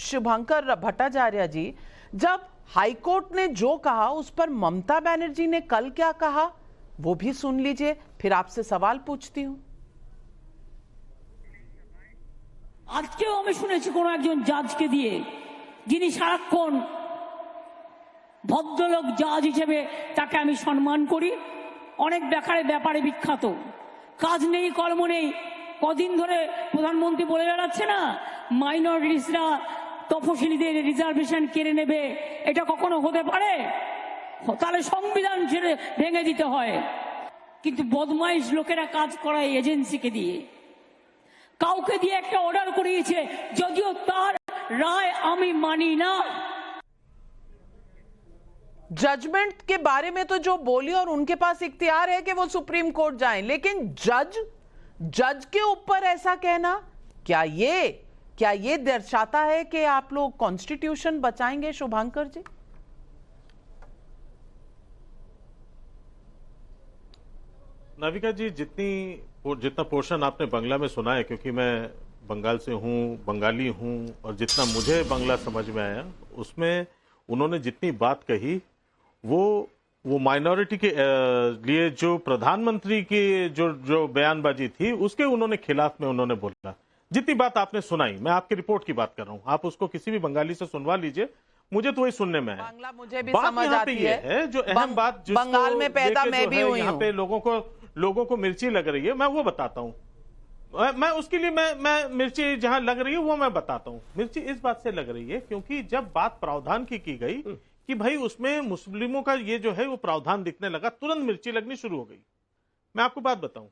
शुभंकर भट्टाचार्य जी, जब हाईकोर्ट ने जो कहा उस पर ममता बनर्जी ने कल क्या कहा वो भी सुन लीजिए, फिर आपसे सवाल पूछती हूं। আজকেও আমি শুনেছি কোন একজন জাজকে দিয়ে, যিনি সারাক্ষণ ভদ্রলোক জাজ হিসেবে তাকে আমি সম্মান করি, অনেক ব্যাপারে বিখ্যাত, কাজ নেই কর্ম নেই। কদিন ধরে প্রধানমন্ত্রী বলে বেড়াচ্ছে না মাইনরিটিসরা তফসিলিদের রিজার্ভেশন কেড়ে নেবে, এটা কখনো হতে পারে? তাহলে সংবিধান ছেড়ে ভেঙে দিতে হয়। কিন্তু বদমাইশ লোকেরা কাজ করায় এজেন্সিকে দিয়ে, কাউকে দিয়ে একটা অর্ডার করিয়েছে, যদিও তার রায় আমি মানি না। जजमेंट के बारे में तो जो बोली और उनके पास इख्तियार है कि वो सुप्रीम कोर्ट जाएं, लेकिन जज के ऊपर ऐसा कहना, क्या ये दर्शाता है कि आप लोग कॉन्स्टिट्यूशन बचाएंगे शुभंकर जी? नाविका जी, जितना पोर्शन आपने बंगला में सुना है, क्योंकि मैं बंगाल से हूँ, बंगाली हूँ, और जितना मुझे बंगला समझ में आया उसमें उन्होंने जितनी बात कही वो माइनॉरिटी के लिए जो प्रधानमंत्री की जो बयानबाजी थी उसके उन्होंने खिलाफ में उन्होंने बोला। जितनी बात आपने सुनाई, मैं आपकी रिपोर्ट की बात कर रहा हूँ, आप उसको किसी भी बंगाली से सुनवा लीजिए, मुझे तो वही सुनने में आया। बांग्ला मुझे भी समझ आती है, जो अहम बात बंगाल में पैदा मैं भी हुई हूं, यहाँ पे लोगों को मिर्ची लग रही है, मैं वो बताता हूँ। मैं उसके लिए मैं मिर्ची जहां लग रही है वो मैं बताता हूँ। मिर्ची इस बात से लग रही है क्योंकि जब बात प्रावधान की गई कि भाई उसमें मुस्लिमों का ये जो है वो प्रावधान दिखने लगा, तुरंत मिर्ची लगनी शुरू हो गई। मैं आपको बात बताऊं,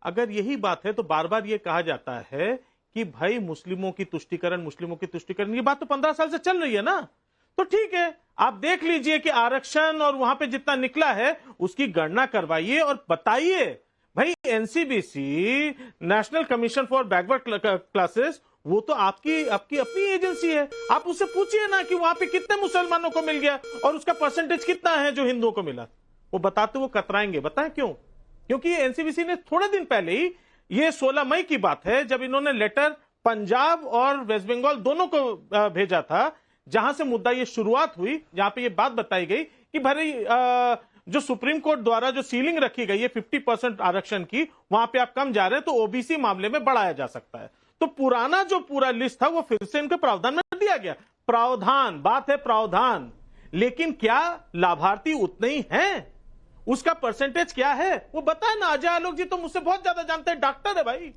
अगर यही बात है तो बार बार ये कहा जाता है कि भाई मुस्लिमों की तुष्टिकरण, ये बात तो 15 साल से चल रही है ना। तो ठीक है, आप देख लीजिए कि आरक्षण और वहां पे जितना निकला है उसकी गणना करवाइए और बताइए भाई NCBC, national commission for backward classes, वो तो आपकी अपनी एजेंसी है। आप उससे पूछिए ना कि वहां पे कितने मुसलमानों को मिल गया और उसका परसेंटेज कितना है जो हिंदुओं को मिला। वो बताते वो कतराएंगे। बताएं क्यों? क्योंकि एनसीबीसी ने थोड़े दिन पहले ही, ये 16 मई की बात है, जब इन्होंने लेटर पंजाब और वेस्ट बंगाल दोनों को भेजा था, जहां से मुद्दा ये शुरुआत हुई, जहां पे ये बात बताई गई कि भाई जो सुप्रीम कोर्ट द्वारा जो सीलिंग रखी गई है 50% आरक्षण की, वहां पे आप कम जा रहे हैं तो ओबीसी मामले में बढ़ाया जा सकता है। तो पुराना जो पूरा लिस्ट था वो फिर से इनके प्रावधान में दिया गया। प्रावधान, बात है प्रावधान, लेकिन क्या लाभार्थी उतने ही हैं? उसका परसेंटेज क्या है वो बताए ना। अजय आलोक जी तो मुझसे बहुत ज्यादा जानते हैं, डॉक्टर है भाई,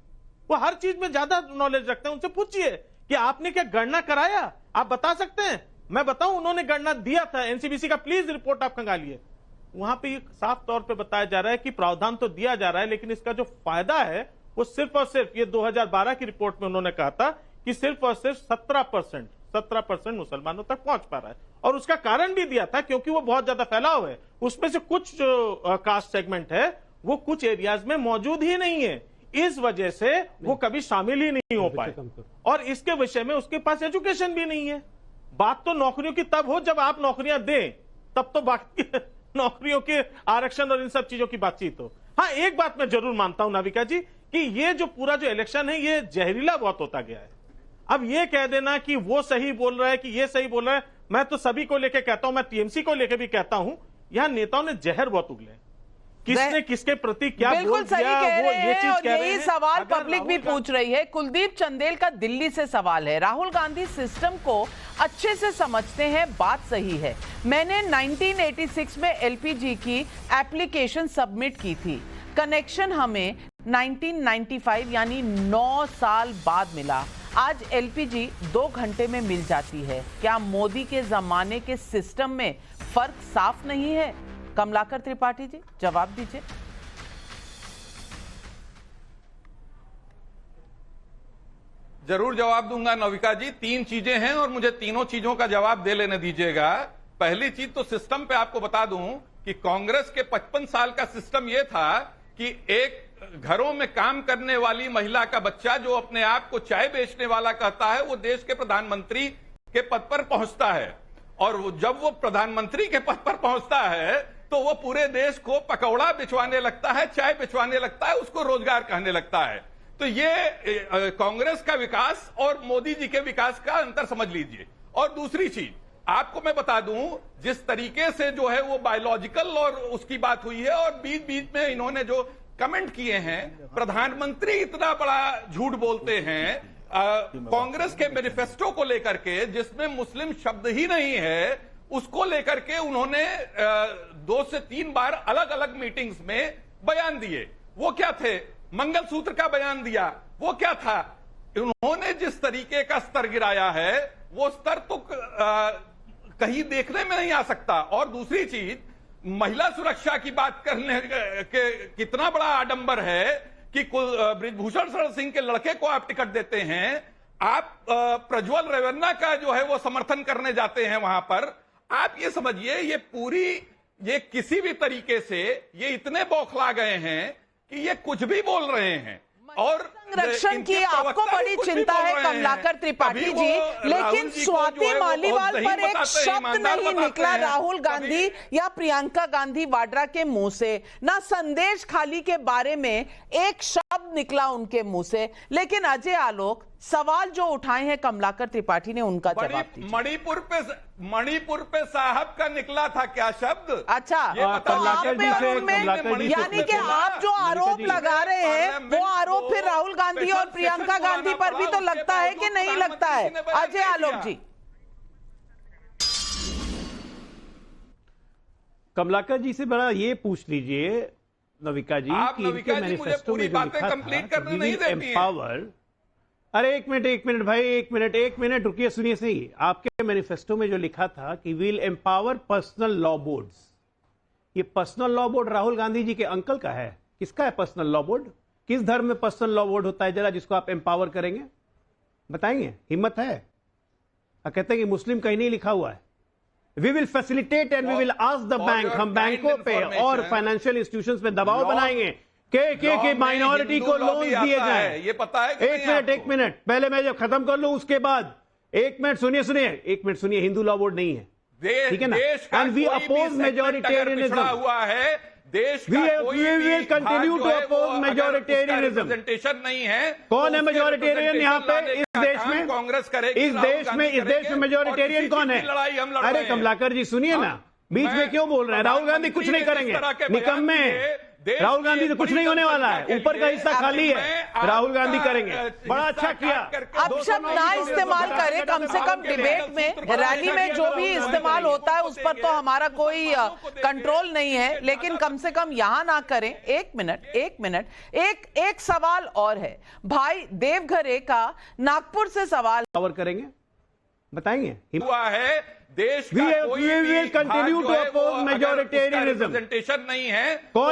वो हर चीज में ज्यादा नॉलेज रखते हैं। उनसे पूछिए कि आपने क्या गणना कराया, आप बता सकते हैं? मैं बताऊं, उन्होंने गणना दिया था एनसीबीसी का, प्लीज रिपोर्ट आप खंगालिए। वहां पे साफ तौर पे बताया जा रहा है कि प्रावधान तो दिया जा रहा है, लेकिन इसका जो फायदा है वो सिर्फ और सिर्फ, ये 2012 की रिपोर्ट में उन्होंने कहा था कि सिर्फ और सिर्फ 17% मुसलमानों तक पहुंच पा रहा है। और उसका कारण भी दिया था क्योंकि वो बहुत ज्यादा फैलाव है, उसमें से कुछ जो कास्ट सेगमेंट है वो कुछ एरियाज में मौजूद ही नहीं है, इस वजह से वो कभी शामिल ही नहीं हो पाए। और इसके विषय में उसके पास एजुकेशन भी नहीं है। बात तो नौकरियों की तब हो जब आप नौकरियां दें, तब तो बाकी नौकरियों के आरक्षण और इन सब चीजों की बातचीत हो। हाँ, एक बात मैं जरूर मानता हूं नाविका जी कि ये जो पूरा जो इलेक्शन है ये जहरीला बहुत होता गया है। अब ये कह देना कि वो सही बोल रहा है कि ये सही बोल रहा है, मैं तो सभी को लेकर कहता हूं, मैं टीएमसी को लेकर भी कहता हूं, यहां नेताओं ने जहर बहुत उगले। किसने किसके प्रति क्या बोल दिया, वो ये चीज कह रहे हैं। यही सवाल पब्लिक भी पूछ रही है। कुलदीप चंदेल का दिल्ली से सवाल है, राहुल गांधी सिस्टम को अच्छे से समझते हैं, बात सही है। मैंने 1986 में एलपीजी की एप्लीकेशन सबमिट की थी, कनेक्शन हमें 1995 यानी 9 साल बाद मिला। आज एलपीजी 2 घंटे में मिल जाती है। क्या मोदी के जमाने के सिस्टम में फर्क साफ नहीं है? कमलाकर त्रिपाठी जी जवाब दीजिए। जरूर जवाब दूंगा नविका जी। 3 चीजें हैं और मुझे तीनों चीजों का जवाब दे लेने दीजिएगा। पहली चीज तो सिस्टम पे आपको बता दूं कि कांग्रेस के 55 साल का सिस्टम यह था कि एक घरों में काम करने वाली महिला का बच्चा जो अपने आप को चाय बेचने वाला कहता है, वो देश के प्रधानमंत्री के पद पर पहुंचता है। और जब वो प्रधानमंत्री के पद पर पहुंचता है तो वो पूरे देश को पकौड़ा बिछवाने लगता है, चाय बिछवाने लगता है, उसको रोजगार कहने लगता है। तो ये कांग्रेस का विकास और मोदी जी के विकास का अंतर समझ लीजिए। और दूसरी चीज आपको मैं बता दूं, जिस तरीके से जो है वो बायोलॉजिकल और उसकी बात हुई है, और बीच बीच में इन्होंने जो कमेंट किए हैं, प्रधानमंत्री इतना बड़ा झूठ बोलते हैं कांग्रेस के मैनिफेस्टो को लेकर के, जिसमें मुस्लिम शब्द ही नहीं है, उसको लेकर के उन्होंने 2 से 3 बार अलग अलग मीटिंग्स में बयान दिए। वो क्या थे? मंगलसूत्र का बयान दिया। वो क्या था? उन्होंने जिस तरीके का स्तर गिराया है, वो स्तर तो कहीं देखने में नहीं आ सकता। और दूसरी चीज, महिला सुरक्षा की बात करने के कितना बड़ा आडंबर है कि ब्रिजभूषण शरण सिंह के लड़के को आप टिकट देते हैं, आप प्रज्वल रेवन्ना का जो है वो समर्थन करने जाते हैं वहां पर। आप ये समझिए, ये किसी भी तरीके से ये इतने बौखला गए हैं कि ये कुछ भी बोल रहे हैं। और संरक्षण की आपको बड़ी चिंता है कमलाकर त्रिपाठी जी, लेकिन स्वाति मालीवाल पर एक शब्द नहीं निकला राहुल गांधी या प्रियंका गांधी वाड्रा के मुंह से, ना संदेश खाली के बारे में एक शब्द निकला उनके मुंह से। लेकिन अजय आलोक, सवाल जो उठाए हैं कमलाकर त्रिपाठी ने, उनका जवाब दीजिए। मणिपुर पे साहब का निकला था क्या शब्द? अच्छा, तो आप यानी कि आप जो आरोप लगा रहे हैं वो आरोप फिर राहुल गांधी और प्रियंका गांधी पर भी तो लगता है कि नहीं लगता है? अजय आलोक जी। कमलाकर जी से बड़ा ये पूछ लीजिए नविका जी, आप कि नविका इनके जी मुझे मैनिफेस्टो पूरी में जो बातें लिखा कंप्लीट था, करने नहीं देती हैं। एम्पावर। अरे एक मिनट भाई, एक मिनट रुकिए, सुनिए सही। आपके मैनिफेस्टो में जो लिखा था कि will empower personal law boards, ये personal law board Rahul Gandhi ji के अंकल का है। किसका है पर्सनल लॉ बोर्ड? किस धर्म में पर्सनल लॉ बोर्ड होता है जरा, जिसको आप एम्पावर करेंगे? बताएंगे? हिम्मत है? कहते हैं कि मुस्लिम कहीं नहीं लिखा हुआ है। We will facilitate and we will ask the bank, हम बैंकों पे और फाइनेंशियल इंस्टीट्यूशंस पे दबाव बनाएंगे के माइनॉरिटी को लोन दिए जाए। ये पता है? एक मिनट पहले मैं जब खत्म कर लूं उसके बाद, एक मिनट सुनिए, हिंदू लॉ बोर्ड नहीं है, ठीक है ना? एंड वी अपोज मेजोरिटेरियनिज्म हुआ है। देश का we will continue to oppose majoritarianism. Representation नहीं है। कौन है मेजोरिटेरियन यहाँ पे इस देश में? कांग्रेस करेगी। इस देश में मेजोरिटेरियन कौन है? अरे कमलाकर जी सुनिए ना, बीच में क्यों बोल रहे हैं? राहुल गांधी कुछ नहीं करेंगे, निकम्मे हैं। राहुल गांधी तो कुछ नहीं होने वाला है, ऊपर का हिस्सा खाली है, राहुल गांधी करेंगे। बड़ा अच्छा किया। अब शब्द ना इस्तेमाल करें, कम से कम डिबेट में, रैली में जो भी इस्तेमाल होता है उस पर तो हमारा कोई कंट्रोल नहीं है, लेकिन कम से कम यहां ना करें। एक मिनट, एक सवाल और है भाई देवघरे का, नागपुर से सवाल कवर करेंगे, बताएंगे? हुआ है। देश का कोई भी continue to oppose majoritarianism. Representation नहीं है। कौन